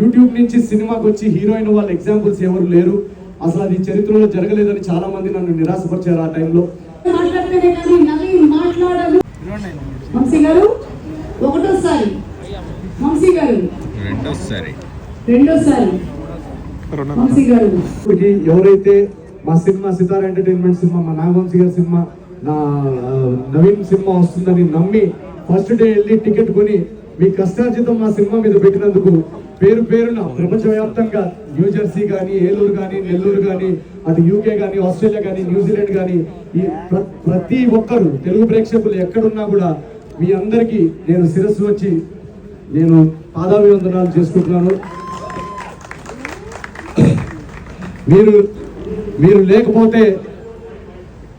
YouTube నుంచి సినిమాకి వచ్చి హీరోయిన్ వాళ్ళ ఎగ్జాంపుల్స్ ఎవరు లేరు. అసలు అది చరిత్రలో జరగలేదని చాలా మంది నన్ను నిరాశపరిచారు ఆ టైంలో. ఎవరైతే మా సినిమా సితారా ఎంటర్టైన్మెంట్ సినిమా, మా నాగవంశీ గారి సినిమా, నా నవీన్ సినిమా వస్తుందని నమ్మి ఫస్ట్ డే వెళ్ళి టికెట్ కొని మీ కష్టార్జితం మా సినిమా మీద పెట్టినందుకు పేరు పేరున ప్రపంచవ్యాప్తంగా న్యూజెర్సీ కానీ, ఏలూరు కానీ, నెల్లూరు కానీ, అటు యూకే కానీ, ఆస్ట్రేలియా కానీ, న్యూజిలాండ్ కానీ, ఈ ప్రతి ఒక్కరు తెలుగు ప్రేక్షకులు ఎక్కడున్నా కూడా మీ అందరికీ నేను శిరస్సు వచ్చి నేను పాదాభివందనాలు చేసుకుంటున్నాను. మీరు లేకపోతే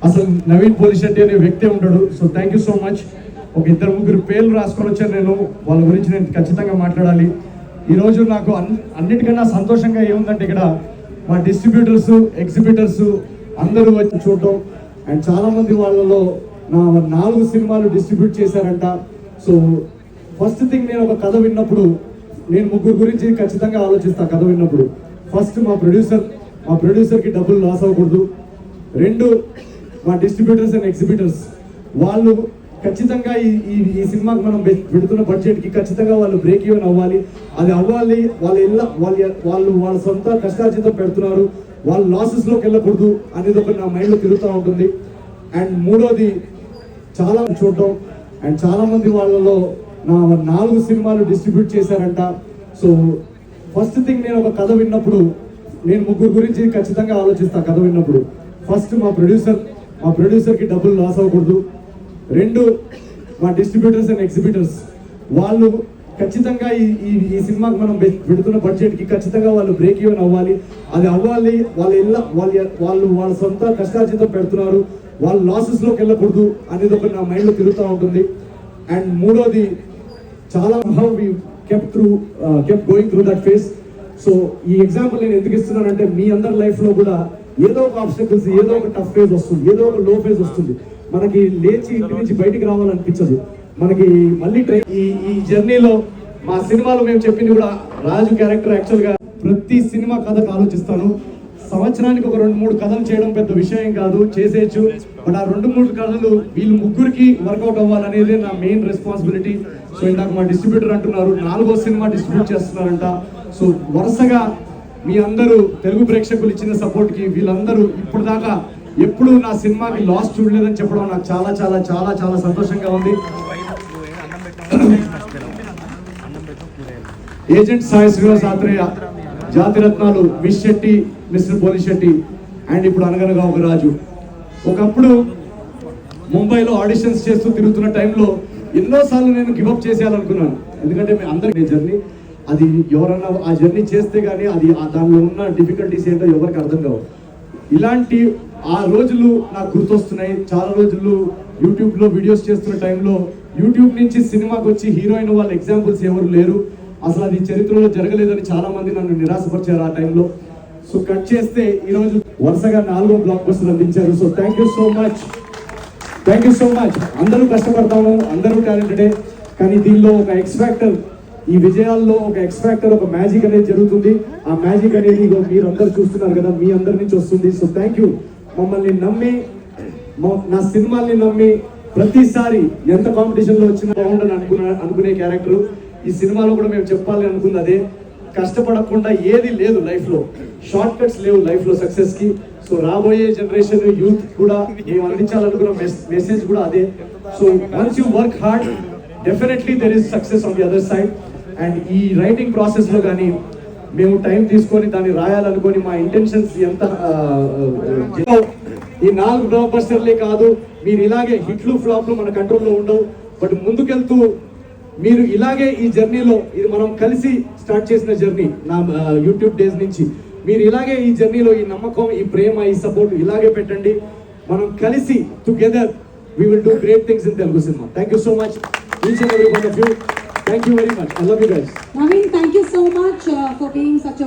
అసలు నవీన్ పోలిశెట్టి అనే వ్యక్తి ఉంటాడు. So thank you so much. ఒక ఇద్దరు ముగ్గురు పేర్లు రాసుకొని వచ్చాను నేను, వాళ్ళ గురించి నేను ఖచ్చితంగా మాట్లాడాలి. ఈరోజు నాకు అన్నిటికన్నా సంతోషంగా ఏముందంటే ఇక్కడ మా డిస్ట్రిబ్యూటర్స్, ఎగ్జిబిటర్స్ అందరూ వచ్చి చూడటం. అండ్ చాలామంది వాళ్ళలో నా 4 సినిమాలు డిస్ట్రిబ్యూట్ చేశారంట. సో ఫస్ట్ థింగ్, నేను ఒక కథ విన్నప్పుడు నేను ముగ్గురు గురించి ఖచ్చితంగా ఆలోచిస్తాను. కథ విన్నప్పుడు ఫస్ట్ మా ప్రొడ్యూసర్కి డబ్బులు లాస్ అవ్వకూడదు. 2 మా డిస్ట్రిబ్యూటర్స్ అండ్ ఎగ్జిబిటర్స్ వాళ్ళు ఖచ్చితంగా ఈ సినిమాకి మనం పెడుతున్న బడ్జెట్కి ఖచ్చితంగా వాళ్ళు బ్రేక్ ఈవెన్ అవ్వాలి. అది అవ్వాలి. వాళ్ళ సొంత కష్టార్జితం పెడుతున్నారు, వాళ్ళు లాసెస్లోకి వెళ్ళకూడదు అనేది ఒక నా మైండ్లో తిరుగుతూ ఉంటుంది. అండ్ 3వది చాలా చూడటం. అండ్ చాలామంది వాళ్ళలో నా 4 సినిమాలు డిస్ట్రిబ్యూట్ చేశారంట. సో ఫస్ట్ థింగ్, నేను ఒక కథ విన్నప్పుడు నేను ముగ్గురు గురించి ఖచ్చితంగా ఆలోచిస్తాను. కథ విన్నప్పుడు ఫస్ట్ మా ప్రొడ్యూసర్కి డబ్బులు లాస్ అవ్వకూడదు. 2 మా డిస్ట్రిబ్యూటర్స్ అండ్ ఎగ్జిబిటర్స్ వాళ్ళు ఖచ్చితంగా ఈ సినిమాకి మనం పెడుతున్న బడ్జెట్కి ఖచ్చితంగా వాళ్ళు బ్రేక్ ఈవెన్ అవ్వాలి. అది అవ్వాలి. వాళ్ళ సొంత కష్టార్జితం పెడుతున్నారు, వాళ్ళు లాసెస్లోకి వెళ్ళకూడదు అనేది ఒక నా మైండ్లో తిరుగుతూ ఉంటుంది. అండ్ 3వది చాలా kept going through that phase. So ఈ ఎగ్జాంపుల్ నేను ఎందుకు ఇస్తున్నానంటే మీ అందరి లైఫ్లో కూడా ఏదో ఒక ఆబ్స్టకల్స్, ఏదో ఒక టఫ్ ఫేజ్ వస్తుంది, ఏదో ఒక లో ఫేజ్ వస్తుంది. మనకి లేచి ఇంటి నుంచి బయటికి రావాలనిపించదు. మనకి మళ్ళీ ఈ జర్నీలో మా సినిమాలో మేము చెప్పింది కూడా రాజు క్యారెక్టర్ యాక్చువల్గా ప్రతి సినిమా కథకు ఆలోచిస్తాను. సంవత్సరానికి ఒక 2-3 కథలు చేయడం పెద్ద విషయం కాదు, చేసేయచ్చు. బట్ ఆ 2-3 కథలు వీళ్ళు ముగ్గురికి వర్కౌట్ అవ్వాలనేది నా మెయిన్ రెస్పాన్సిబిలిటీ. సో ఇందాక మా డిస్ట్రిబ్యూటర్ అంటున్నారు 4వ సినిమా డిస్ట్రిబ్యూట్ చేస్తున్నారంట. సో వరుసగా మీ అందరూ తెలుగు ప్రేక్షకులు ఇచ్చిన సపోర్ట్కి వీళ్ళందరూ ఇప్పుడు దాకా ఎప్పుడు నా సినిమాకి లాస్ చూడలేదని చెప్పడం నాకు చాలా చాలా చాలా చాలా సంతోషంగా ఉంది. Agent Sai Srinivas Athreya, Jathiratnalu Miss Shetty, Mister Polishetty, and ఇప్పుడు అనగనగా ఒక రాజు. ఒకప్పుడు ముంబైలో ఆడిషన్స్ చేస్తూ తిరుగుతున్న టైంలో ఎన్నోసార్లు నేను గివప్ చేసేయాలనుకున్నాను. ఎందుకంటే మీ అందరికీ జర్నీ అది ఎవరన్నా ఆ జర్నీ చేస్తే కానీ అది దానిలో ఉన్న డిఫికల్టీస్ ఏంటో ఎవరికి అర్థం కావు. ఇలాంటి ఆ రోజులు నాకు గుర్తొస్తున్నాయి. చాలా రోజులు యూట్యూబ్లో వీడియోస్ చేస్తున్న టైంలో యూట్యూబ్ నుంచి సినిమాకి వచ్చి హీరోయిన్ వాళ్ళ ఎగ్జాంపుల్స్ ఎవరు లేరు. అసలు అది చరిత్రలో జరగలేదని చాలా మంది నన్ను నిరాశపరిచారు ఆ టైంలో. సో కట్ చేస్తే ఈరోజు వరుసగా 4వ బ్లాక్ బస్టర్ అందించారు. So thank you so much. అందరూ కష్టపడతాము, అందరూ టాలెంటెడే. కానీ దీనిలో ఒక ఎక్స్ఫాక్టర్, ఈ విజయాల్లో ఒక ఎక్స్ఫాక్టర్, ఒక మ్యాజిక్ అనేది జరుగుతుంది. ఆ మ్యాజిక్ అనేది మీరు అందరు చూస్తున్నారు కదా, మీ అందరి నుంచి వస్తుంది. So thank you. మమ్మల్ని నమ్మి, నా సినిమాల్ని నమ్మి ప్రతిసారి ఎంత కాంపిటీషన్లో వచ్చినా బాగుండని అనుకునే క్యారెక్టర్. ఈ సినిమాలో కూడా మేము చెప్పాలి అనుకుంది అదే. కష్టపడకుండా ఏది లేదు లైఫ్లో, షార్ట్ కట్స్ లేవు లైఫ్లో సక్సెస్కి. సో రాబోయే జనరేషన్ యూత్ కూడా మేము అందించాలనుకున్న మెసేజ్ కూడా అదే. So once you work hard, definitely there is success on the other side. And ఈ రైటింగ్ ప్రాసెస్లో కానీ మేము టైం తీసుకొని దాన్ని రాయాలనుకొని మా ఇంటెన్షన్స్ ఎంత ఈ 4 బ్లాక్ బస్టర్లే కాదు, మీరు ఇలాగే హిట్లు ఫ్లాప్లు మన కంట్రోల్లో ఉండవు. బట్ ముందుకెళ్తూ మీరు ఇలాగే ఈ జర్నీలో, ఇది మనం కలిసి స్టార్ట్ చేసిన జర్నీ నా యూట్యూబ్ డేస్ నుంచి, మీరు ఇలాగే ఈ జర్నీలో ఈ నమ్మకం, ఈ ప్రేమ, ఈ సపోర్ట్ ఇలాగే పెట్టండి. మనం కలిసి together we will do great things in Telugu cinema. Thank you so much, each and every one of you. Thank you very much. I love you guys. Naveen, thank you so much for being such a